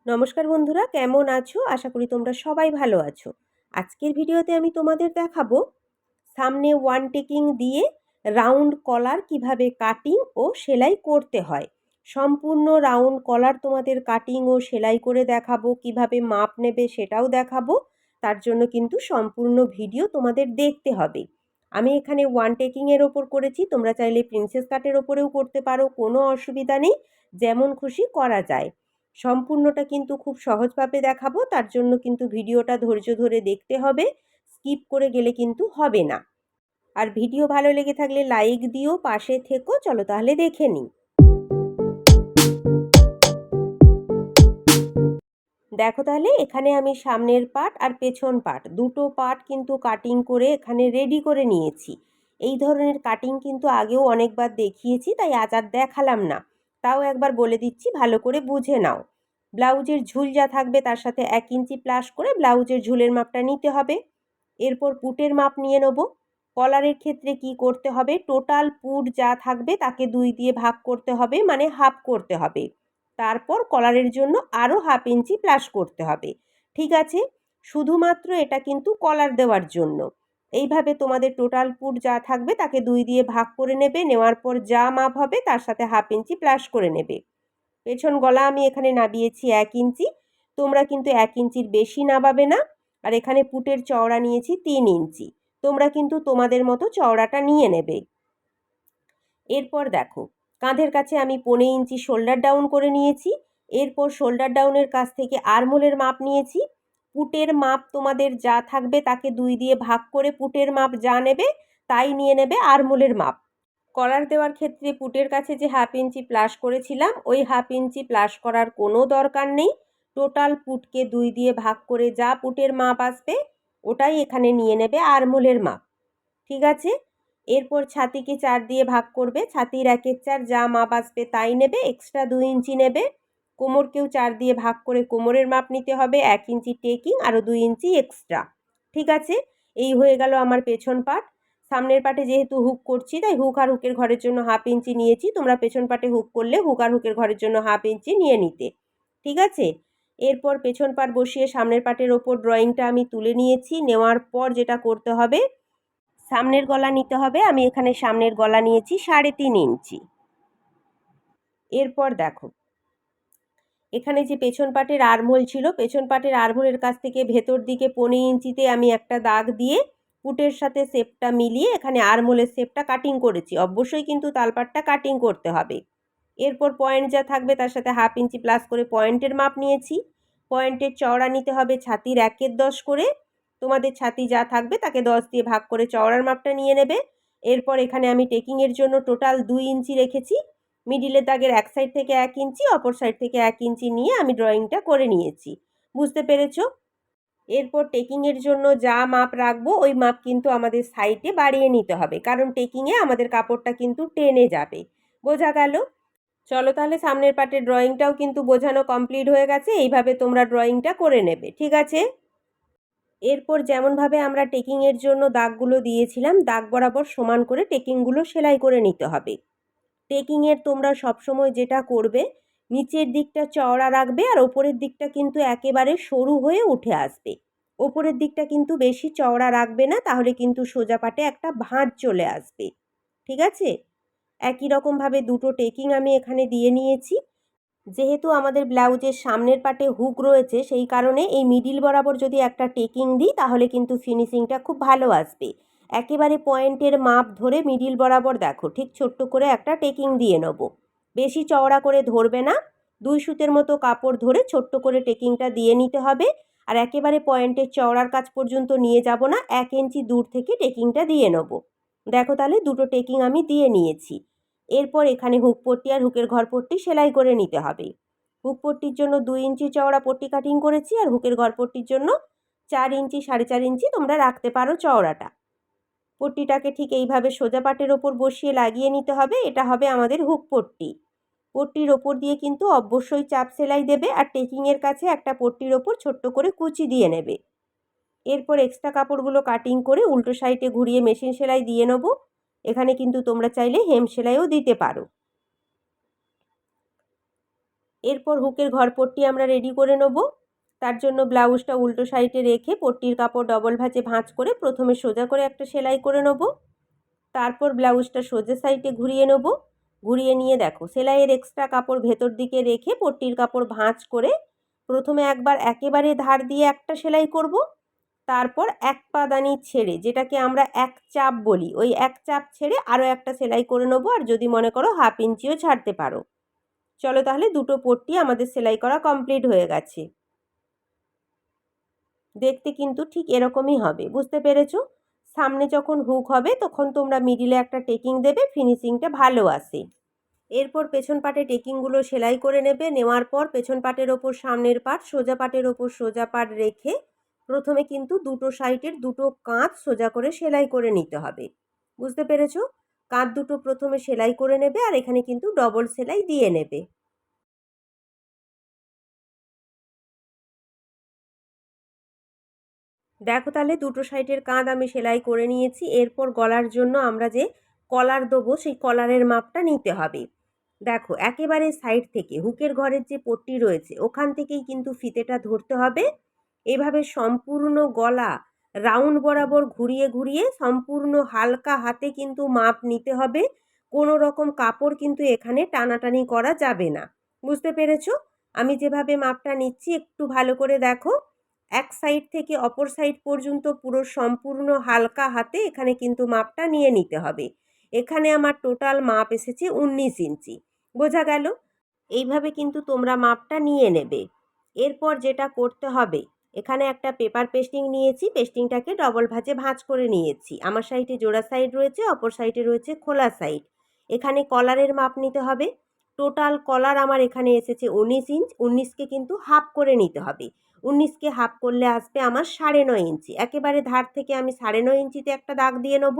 নমস্কার বন্ধুরা, কেমন আছো? আশা করি তোমরা সবাই ভালো আছো। আজকের ভিডিওতে আমি তোমাদের দেখাবো সামনে ওয়ান টেকিং দিয়ে রাউন্ড কলার কিভাবে কাটিং ও সেলাই করতে হয়। সম্পূর্ণ রাউন্ড কলার তোমাদের কাটিং ও সেলাই করে দেখাবো, কিভাবে মাপ নেবে সেটাও দেখাবো। তার জন্য কিন্তু সম্পূর্ণ ভিডিও তোমাদের দেখতে হবে। আমি এখানে ওয়ান টেকিংয়ের ওপর করেছি, তোমরা চাইলে প্রিন্সেস কাটের ওপরেও করতে পারো, কোনো অসুবিধা নেই, যেমন খুশি করা যায়। সম্পূর্ণটা কিন্তু খুব সহজভাবে দেখাবো, তার জন্য কিন্তু ভিডিওটা ধৈর্য ধরে দেখতে হবে, স্কিপ করে গেলে কিন্তু হবে না। আর ভিডিও ভালো লেগে থাকলে লাইক দিও, পাশে থেকো। চলো তাহলে দেখে নিই। দেখো তাহলে এখানে আমি সামনের পার্ট আর পেছন পার্ট দুটো পার্ট কিন্তু কাটিং করে এখানে রেডি করে নিয়েছি। এই ধরনের কাটিং কিন্তু আগেও অনেকবার দেখিয়েছি, তাই আজ আর দেখালাম না, তাও একবার বলে দিচ্ছি, ভালো করে বুঝে নাও। ব্লাউজের ঝুল যা থাকবে তার সাথে 1 ইঞ্চি প্লাস করে ব্লাউজের ঝুলের মাপটা নিতে হবে। এরপর পুটের মাপ নিয়ে নেব। কলারের ক্ষেত্রে কি করতে হবে, টোটাল পুট যা থাকবে তাকে 2 দিয়ে ভাগ করতে হবে, মানে হাফ করতে হবে। তারপর কলারের জন্য আরও 1/2 ইঞ্চি প্লাস করতে হবে। ঠিক আছে, শুধুমাত্র এটা কিন্তু কলার দেওয়ার জন্য। এইভাবে তোমাদের টোটাল পুট যা থাকবে তাকে 2 দিয়ে ভাগ করে নেবে, নেওয়ার পর যা মাপ হবে তার সাথে 1/2 ইঞ্চি প্লাস করে নেবে। পেছন গলা আমি এখানে নাবিয়েছি 1 ইঞ্চি, তোমরা কিন্তু 1 ইঞ্চির বেশি নাবাবে না। আর এখানে পুটের চওড়া নিয়েছি 3 ইঞ্চি, তোমরা কিন্তু তোমাদের মতো চওড়াটা নিয়ে নেবে। এরপর দেখো, কাঁধের কাছে আমি 1.5 ইঞ্চি শোল্ডার ডাউন করে নিয়েছি। এরপর শোল্ডার ডাউনের কাছ থেকে আর্মহোলের মাপ নিয়েছি। পুটের মাপ তোমাদের যা থাকবে তাকে 2 দিয়ে ভাগ করে পুটের মাপ যা নেবে তাই নিয়ে নেবে আর্মহোলের মাপ। কলার দেওয়ার ক্ষেত্রে পুটের কাছে যে 1/2 ইঞ্চি প্লাস করেছিলাম, ওই 1/2 ইঞ্চি প্লাস করার কোনো দরকার নেই। টোটাল পুটকে 2 দিয়ে ভাগ করে যা পুটের মাপ আসবে ওটাই এখানে নিয়ে নেবে আর্মহোলের মাপ। ঠিক আছে, এরপর ছাতিকে 4 দিয়ে ভাগ করবে, ছাতির 1/4 যা মাপ আসবে তাই নেবে, এক্সট্রা 2 ইঞ্চি নেবে। কোমরকেও 4 দিয়ে ভাগ করে কোমরের মাপ নিতে হবে, 1 ইঞ্চি টেকিং আরও 2 ইঞ্চি এক্সট্রা। ঠিক আছে, এই হয়ে গেল আমার পেছন পার্ট। সামনের পার্টে যেহেতু হুক করছি তাই হুক আর হুকের ঘরের জন্য 1/2 ইঞ্চি নিয়েছি, তোমরা পেছন পার্টে হুক করলে হুক আর হুকের ঘরের জন্য 1/2 ইঞ্চি নিয়ে নিতে। ঠিক আছে, এরপর পেছন পার্ট বসিয়ে সামনের পার্টের ওপর ড্রয়িংটা আমি তুলে নিয়েছি। নেওয়ার পর যেটা করতে হবে, সামনের গলা নিতে হবে। আমি এখানে সামনের গলা নিয়েছি 3.5 ইঞ্চি। এরপর দেখো, এখানে যে পেছন পাটের আর্মহোল ছিল, পেছন পাটের আর্মহোলের কাছ থেকে ভেতর দিকে 1.5 ইঞ্চিতে আমি একটা দাগ দিয়ে পুটের সাথে শেপটা মিলিয়ে এখানে আর্মহোলের শেপটা কাটিং করেছি। অবশ্যই কিন্তু তালপাটটা কাটিং করতে হবে। এরপর পয়েন্ট যা থাকবে তার সাথে 1/2 ইঞ্চি প্লাস করে পয়েন্টের মাপ নিয়েছি। পয়েন্টের চওড়া নিতে হবে ছাতির 1/10 করে। তোমাদের ছাতি যা থাকবে তাকে 10 দিয়ে ভাগ করে চওড়ার মাপটা নিয়ে নেবে। এরপর এখানে আমি টেকিংয়ের জন্য টোটাল 2 ইঞ্চি রেখেছি। মিডিলের দাগের এক সাইড থেকে 1 ইঞ্চি, অপর সাইড থেকে 1 ইঞ্চি নিয়ে আমি ড্রয়িংটা করে নিয়েছি। বুঝতে পেরেছো? এরপর টেকিংয়ের জন্য যা মাপ রাখবো ওই মাপ কিন্তু আমাদের সাইডে বাড়িয়ে নিতে হবে, কারণ টেকিংয়ে আমাদের কাপড়টা কিন্তু টেনে যাবে। বোঝা গেল? চলো তাহলে সামনের পার্টের ড্রয়িংটাও কিন্তু বোঝানো কমপ্লিট হয়ে গেছে। এইভাবে তোমরা ড্রয়িংটা করে নেবে। ঠিক আছে, এরপর যেমনভাবে আমরা টেকিংয়ের জন্য দাগগুলো দিয়েছিলাম, দাগ বরাবর সমান করে টেকিংগুলো সেলাই করে নিতে হবে। টেকিংয়ের তোমরা সবসময় যেটা করবে, নিচের দিকটা চওড়া রাখবে আর ওপরের দিকটা কিন্তু একেবারে সরু হয়ে উঠে আসবে। ওপরের দিকটা কিন্তু বেশি চওড়া রাখবে না, তাহলে কিন্তু সোজা পাটে একটা ভাঁজ চলে আসবে। ঠিক আছে, একই রকমভাবে দুটো টেকিং আমি এখানে দিয়ে নিয়েছি। যেহেতু আমাদের ব্লাউজের সামনের পাটে হুক রয়েছে, সেই কারণে এই মিডিল বরাবর যদি একটা টেকিং দিই তাহলে কিন্তু ফিনিশিংটা খুব ভালো আসবে। একেবারে পয়েন্টের মাপ ধরে মিডিল বরাবর দেখো ঠিক ছোট্ট করে একটা টেকিং দিয়ে নেব। বেশি চওড়া করে ধরবে না, 2 সুতের মতো কাপড় ধরে ছোট্ট করে টেকিংটা দিয়ে নিতে হবে। আর একেবারে পয়েন্টের চওড়ার কাছ পর্যন্ত নিয়ে যাব না, 1 ইঞ্চি দূর থেকে টেকিংটা দিয়ে নেব। দেখো তাহলে দুটো টেকিং আমি দিয়ে নিয়েছি। এরপর এখানে হুক পট্টি আর হুকের ঘর পট্টি সেলাই করে নিতে হবে। হুক পট্টির জন্য 2 ইঞ্চি চওড়া পট্টি কাটিং করেছি, আর হুকের ঘর পট্টির জন্য 4 ইঞ্চি 4.5 ইঞ্চি তোমরা রাখতে পারো চওড়াটা। পট্টিটাকে ঠিক এইভাবে সোজা পাটের ওপর বসিয়ে লাগিয়ে নিতে হবে। এটা হবে আমাদের হুক পট্টি। পট্টির ওপর দিয়ে কিন্তু অবশ্যই চাপ সেলাই দেবে, আর টেকিংয়ের কাছে একটা পট্টির ওপর ছোট্ট করে কুচি দিয়ে নেবে। এরপর এক্সট্রা কাপড়গুলো কাটিং করে উল্টো সাইডে ঘুরিয়ে মেশিন সেলাই দিয়ে নেব। এখানে কিন্তু তোমরা চাইলে হেম সেলাইও দিতে পারো। এরপর হুকের ঘর পট্টি আমরা রেডি করে নেব। তার জন্য ব্লাউজটা উল্টো সাইডে রেখে পট্টির কাপড় ডবল ভাঁজ করে প্রথমে সোজা করে একটা সেলাই করে নেব। তারপর ব্লাউজটা সোজা সাইডে ঘুরিয়ে নেব। ঘুরিয়ে নিয়ে দেখো সেলাইয়ের এক্সট্রা কাপড় ভেতর দিকে রেখে পট্টির কাপড় ভাঁজ করে প্রথমে একবার একেবারে ধার দিয়ে একটা সেলাই করব। তারপর এক পাদানি ছেড়ে, যেটাকে আমরা এক চাপ বলি, ওই এক চাপ ছেড়ে আরও একটা সেলাই করে নেবো। আর যদি মনে করো হাফ ইঞ্চিও ছাড়তে পারো। চলো তাহলে দুটো পট্টি আমাদের সেলাই করা কমপ্লিট হয়ে গেছে। দেখতে কিন্তু ঠিক এরকমই হবে, বুঝতে পেরেছো? সামনে যখন হুক হবে তখন তোমরা মিডিলে একটা টেকিং দেবে, ফিনিশিংটা ভালো আসে। এরপর পেছন পাটে টেকিংগুলো সেলাই করে নেবে। নেওয়ার পর পেছন পাটের ওপর সামনের পাট, সোজা পাটের ওপর সোজা পাট রেখে প্রথমে কিন্তু দুটো সাইডের দুটো কাঁধ সোজা করে সেলাই করে নিতে হবে। বুঝতে পেরেছো? কাঁধ দুটো প্রথমে সেলাই করে নেবে আর এখানে কিন্তু ডবল সেলাই দিয়ে নেবে। দেখো তাহলে দুটো সাইডের কাঁধ আমি সেলাই করে নিয়েছি। এরপর গলার জন্য আমরা যে কলার দেবো সেই কলারের মাপটা নিতে হবে। দেখো একেবারে সাইড থেকে হুকের ঘরের যে পট্টি রয়েছে ওখান থেকেই কিন্তু ফিতেটা ধরতে হবে। এভাবে সম্পূর্ণ গলা রাউন্ড বরাবর ঘুরিয়ে ঘুরিয়ে সম্পূর্ণ হালকা হাতে কিন্তু মাপ নিতে হবে। কোনো রকম কাপড় কিন্তু এখানে টানাটানি করা যাবে না। বুঝতে পেরেছো? আমি যেভাবে মাপটা নিচ্ছি একটু ভালো করে দেখো। এক সাইড থেকে অপর সাইড পর্যন্ত পুরো সম্পূর্ণ হালকা হাতে এখানে কিন্তু মাপটা নিয়ে নিতে হবে। এখানে আমার টোটাল মাপ এসেছে 19 ইঞ্চি। বোঝা গেল? এইভাবে কিন্তু তোমরা মাপটা নিয়ে নেবে। এরপর যেটা করতে হবে, এখানে একটা পেপার পেস্টিং নিয়েছি, পেস্টিংটাকে ডবল ভাঁজ করে নিয়েছি। আমার সাইডে জোড়া সাইড রয়েছে, অপর সাইডে রয়েছে খোলা সাইড। এখানে কলারের মাপ নিতে হবে। টোটাল কলার আমার এখানে এসেছে 19 ইঞ্চ। 19কে কিন্তু হাফ করে নিতে হবে। 19কে হাফ করলে আসবে আমার 9.5 ইঞ্চি। একেবারে ধার থেকে আমি 9.5 ইঞ্চিতে একটা দাগ দিয়ে নেব।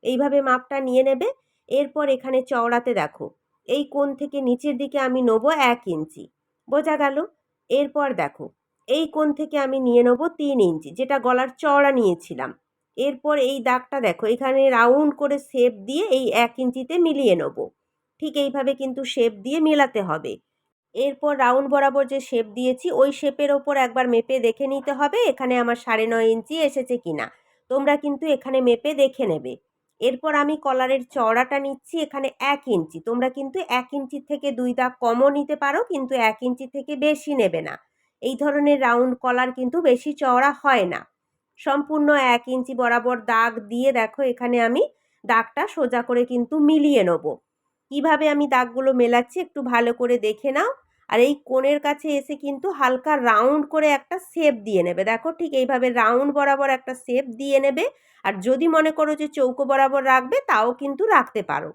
এইভাবে মাপটা নিয়ে নেবে। এরপর এখানে চওড়াতে দেখো এই কোণ থেকে নিচের দিকে আমি নেব 1 ইঞ্চি। বোঝা গেল? এরপর দেখো এই কোণ থেকে আমি নিয়ে নেব 3 ইঞ্চি, যেটা গলার চওড়া নিয়েছিলাম। এরপর এই দাগটা দেখো এখানে রাউন্ড করে শেপ দিয়ে এই 1 ইঞ্চিতে মিলিয়ে নেব। ঠিক এইভাবে কিন্তু শেপ দিয়ে মেলাতে হবে। এরপর রাউন্ড বরাবর যে শেপ দিয়েছি ওই শেপের ওপর একবার মেপে দেখে নিতে হবে এখানে আমার 9.5 ইঞ্চি এসেছে কিনা। তোমরা কিন্তু এখানে মেপে দেখে নেবে। এরপর আমি কলারের চওড়াটা নিচ্ছি এখানে 1 ইঞ্চি। তোমরা কিন্তু 1 ইঞ্চি থেকে 2 দাগ কমও নিতে পারো, কিন্তু 1 ইঞ্চি থেকে বেশি নেবে না। এই ধরনের রাউন্ড কলার কিন্তু বেশি চওড়া হয় না। সম্পূর্ণ 1 ইঞ্চি বরাবর দাগ দিয়ে দেখো এখানে আমি দাগটা সোজা করে কিন্তু মিলিয়ে নেব। কিভাবে আমি দাগগুলো মেলাচ্ছি একটু ভালো করে দেখে নাও। আর এই কোণের কাছে এসে কিন্তু হালকা রাউন্ড করে একটা শেপ দিয়ে নেবে। দেখো ঠিক এইভাবে রাউন্ড বরাবর একটা শেপ দিয়ে নেবে। আর যদি মনে করো যে চৌকো বরাবর রাখবে তাও কিন্তু রাখতে পারো।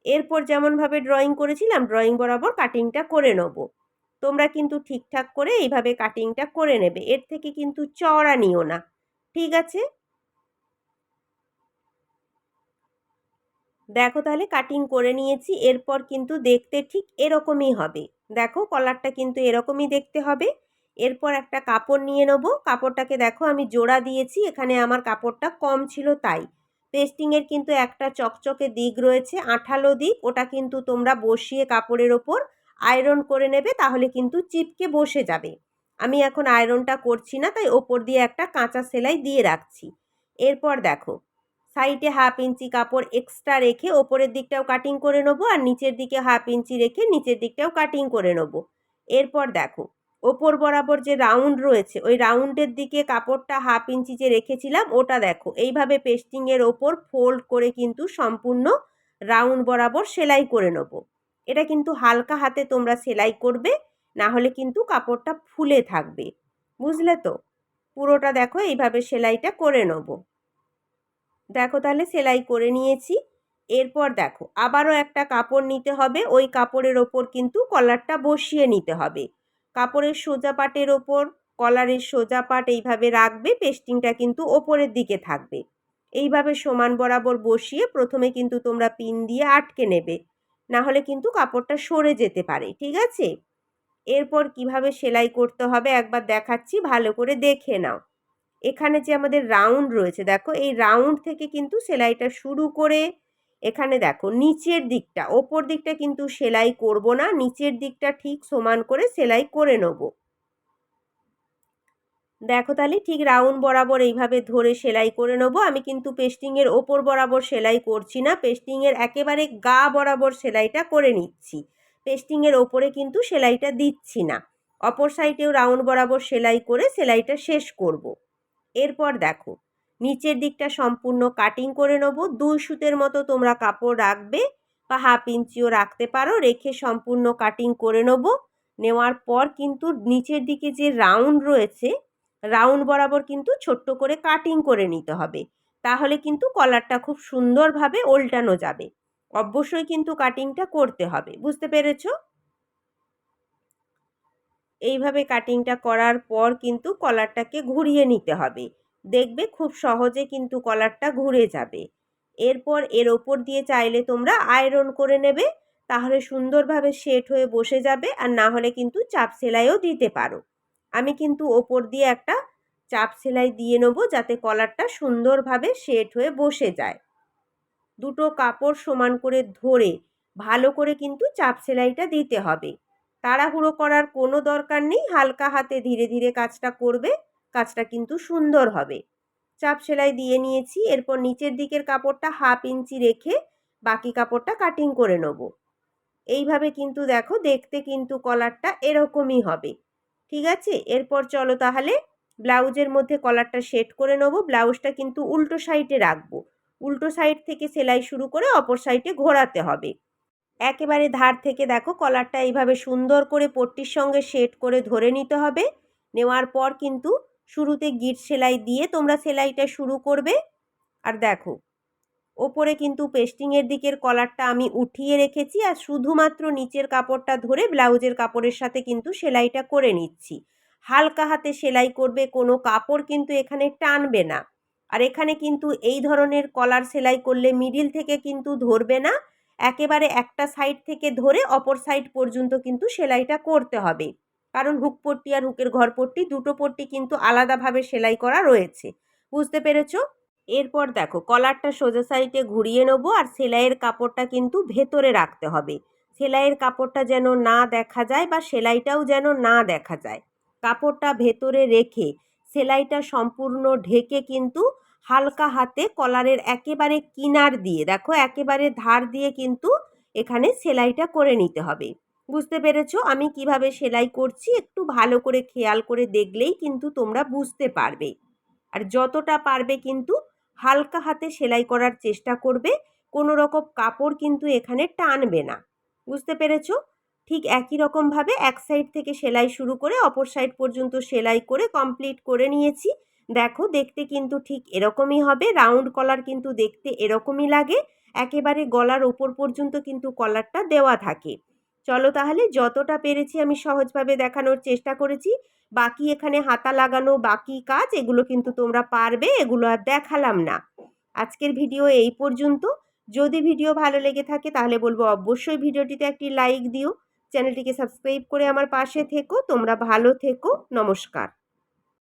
এরপর যেমনভাবে ড্রয়িং করেছিলাম ড্রয়িং বরাবর কাটিংটা করে নেব। তোমরা কিন্তু ঠিকঠাক করে এইভাবে কাটিংটা করে নেবে, এর থেকে কিন্তু চওড়া নিও না। ঠিক আছে? দেখো তাহলে কাটিং করে নিয়েছি। এরপর কিন্তু দেখতে ঠিক এরকমই হবে। দেখো কলারটা কিন্তু এরকমই দেখতে হবে। এরপর একটা কাপড় নিয়ে নেব। কাপড়টাকে দেখো আমি জোড়া দিয়েছি, এখানে আমার কাপড়টা কম ছিল তাই। পেস্টিংয়ের কিন্তু একটা চকচকে দিক রয়েছে, আঠালো দিক, ওটা কিন্তু তোমরা বসিয়ে কাপড়ের ওপর আয়রন করে নেবে, তাহলে কিন্তু চিপকে বসে যাবে। আমি এখন আয়রনটা করছি না, তাই ওপর দিয়ে একটা কাঁচা সেলাই দিয়ে রাখছি। এরপর দেখো সাইডে হাফ ইঞ্চি কাপড় এক্সট্রা রেখে ওপরের দিকটাও কাটিং করে নেবো আর নিচের দিকে হাফ ইঞ্চি রেখে নিচের দিকটাও কাটিং করে নেবো। এরপর দেখো ওপর বরাবর যে রাউন্ড রয়েছে ওই রাউন্ডের দিকে কাপড়টা হাফ ইঞ্চি যে রেখেছিলাম ওটা দেখো এইভাবে পেস্টিংয়ের ওপর ফোল্ড করে কিন্তু সম্পূর্ণ রাউন্ড বরাবর সেলাই করে নেবো। এটা কিন্তু হালকা হাতে তোমরা সেলাই করবে, না হলে কিন্তু কাপড়টা ফুলে থাকবে। বুঝলে তো? পুরোটা দেখো এইভাবে সেলাইটা করে নেবো। দেখো তাহলে সেলাই করে নিয়েছি। এরপর দেখো আবারও একটা কাপড় নিতে হবে, ওই কাপড়ের ওপর কিন্তু কলারটা বসিয়ে নিতে হবে। কাপড়ের সোজা পাটের ওপর কলারের সোজা পাট এইভাবে রাখবে, পেস্টিংটা কিন্তু ওপরের দিকে থাকবে। এইভাবে সমান বরাবর বসিয়ে প্রথমে কিন্তু তোমরা পিন দিয়ে আটকে নেবে, না হলে কিন্তু কাপড়টা সরে যেতে পারে। ঠিক আছে? এরপর কিভাবে সেলাই করতে হবে একবার দেখাচ্ছি, ভালো করে দেখে নাও। এখানে যে আমাদের রাউন্ড রয়েছে দেখো এই রাউন্ড থেকে কিন্তু সেলাইটা শুরু করে এখানে দেখো নিচের দিকটা, ওপর দিকটা কিন্তু সেলাই করব না, নিচের দিকটা ঠিক সমান করে সেলাই করে নেব। দেখো তাহলে ঠিক রাউন্ড বরাবর এইভাবে ধরে সেলাই করে নেব। আমি কিন্তু পেস্টিংয়ের ওপর বরাবর সেলাই করছি না, পেস্টিংয়ের একেবারে গা বরাবর সেলাইটা করে নিচ্ছি। পেস্টিংয়ের ওপরে কিন্তু সেলাইটা দিচ্ছি না। অপর সাইডেও রাউন্ড বরাবর সেলাই করে সেলাইটা শেষ করব। এরপর দেখো নিচের দিকটা সম্পূর্ণ কাটিং করে নেব। 2 সুতের মতো তোমরা কাপড় রাখবে বা 1/2 ইঞ্চিও রাখতে পারো, রেখে সম্পূর্ণ কাটিং করে নেব। নেওয়ার পর কিন্তু নিচের দিকে যে রাউন্ড রয়েছে, রাউন্ড বরাবর কিন্তু ছোট্ট করে কাটিং করে নিতে হবে, তাহলে কিন্তু কলারটা খুব সুন্দরভাবে ওল্টানো যাবে। অবশ্যই কিন্তু কাটিংটা করতে হবে, বুঝতে পেরেছো? এইভাবে কাটিংটা করার পর কিন্তু কলারটাকে ঘুরিয়ে নিতে হবে। দেখবে খুব সহজে কিন্তু কলারটা ঘুরে যাবে। এরপর এর ওপর দিয়ে চাইলে তোমরা আয়রন করে নেবে, তাহলে সুন্দরভাবে সেট হয়ে বসে যাবে। আর না হলে কিন্তু চাপ সেলাইও দিতে পারো। আমি কিন্তু ওপর দিয়ে একটা চাপ সেলাই দিয়ে নেব, যাতে কলারটা সুন্দরভাবে সেট হয়ে বসে যায়। দুটো কাপড় সমান করে ধরে ভালো করে কিন্তু চাপ সেলাইটা দিতে হবে। তাড়াহুড়ো করার কোনো দরকার নেই, হালকা হাতে ধীরে ধীরে কাজটা করবে, কাজটা কিন্তু সুন্দর হবে। চাপ সেলাই দিয়ে নিয়েছি। এরপর নিচের দিকের কাপড়টা 1/2 ইঞ্চি রেখে বাকি কাপড়টা কাটিং করে নেব। এইভাবে কিন্তু দেখো দেখতে কিন্তু কলারটা এরকমই হবে। ঠিক আছে, এরপর চলো তাহলে ব্লাউজের মধ্যে কলারটা সেট করে নেব। ব্লাউজটা কিন্তু উল্টো সাইডে রাখবো, উল্টো সাইড থেকে সেলাই শুরু করে অপর সাইডে ঘোরাতে হবে। একেবারে ধার থেকে দেখো কলারটা এইভাবে সুন্দর করে পট্টির সঙ্গে সেট করে ধরে নিতে হবে। নেওয়ার পর কিন্তু শুরুতে গিট সেলাই দিয়ে তোমরা সেলাইটা শুরু করবে। আর দেখো ওপরে কিন্তু পেস্টিংয়ের দিকের কলারটা আমি উঠিয়ে রেখেছি, আর শুধুমাত্র নিচের কাপড়টা ধরে ব্লাউজের কাপড়ের সাথে কিন্তু সেলাইটা করে নিচ্ছি। হালকা হাতে সেলাই করবে, কোনো কাপড় কিন্তু এখানে টানবে না। আর এখানে কিন্তু এই ধরনের কলার সেলাই করলে মিডিল থেকে কিন্তু ধরবে না, একেবারে একটা সাইড থেকে ধরে অপর সাইড পর্যন্ত কিন্তু সেলাইটা করতে হবে। কারণ হুক পট্টি আর হুকের ঘর পট্টি দুটো পট্টি কিন্তু আলাদাভাবে সেলাই করা রয়েছে, বুঝতে পেরেছো? এরপর দেখো কলারটা সোজা সাইডে ঘুরিয়ে নেবো, আর সেলাইয়ের কাপড়টা কিন্তু ভেতরে রাখতে হবে। সেলাইয়ের কাপড়টা যেন না দেখা যায় বা সেলাইটাও যেন না দেখা যায়। কাপড়টা ভেতরে রেখে সেলাইটা সম্পূর্ণ ঢেকে কিন্তু হালকা হাতে কলারের একেবারে কিনার দিয়ে, দেখো একেবারে ধার দিয়ে কিন্তু এখানে সেলাইটা করে নিতে হবে। বুঝতে পেরেছো আমি কিভাবে সেলাই করছি? একটু ভালো করে খেয়াল করে দেখলেই কিন্তু তোমরা বুঝতে পারবে। আর যতটা পারবে কিন্তু হালকা হাতে সেলাই করার চেষ্টা করবে, কোনো রকম কাপড় কিন্তু এখানে টানবে না, বুঝতে পেরেছো? ঠিক একই রকমভাবে এক সাইড থেকে সেলাই শুরু করে অপর সাইড পর্যন্ত সেলাই করে কমপ্লিট করে নিয়েছি। দেখো দেখতে কিন্তু ঠিক এরকমই হবে, রাউন্ড কলার কিন্তু দেখতে এরকমই লাগে। একেবারে গলার ওপর পর্যন্ত কিন্তু কলারটা দেওয়া থাকে। চলো তাহলে যতটা পেরেছি আমি সহজভাবে দেখানোর চেষ্টা করেছি। বাকি এখানে হাতা লাগানো বাকি কাজ, এগুলো কিন্তু তোমরা পারবে, এগুলো আর দেখালাম না। আজকের ভিডিও এই পর্যন্ত। যদি ভিডিও ভালো লেগে থাকে তাহলে বলবো অবশ্যই ভিডিওটিতে একটি লাইক দিও, চ্যানেলটিকে সাবস্ক্রাইব করে আমার পাশে থেকো। তোমরা ভালো থেকো, নমস্কার।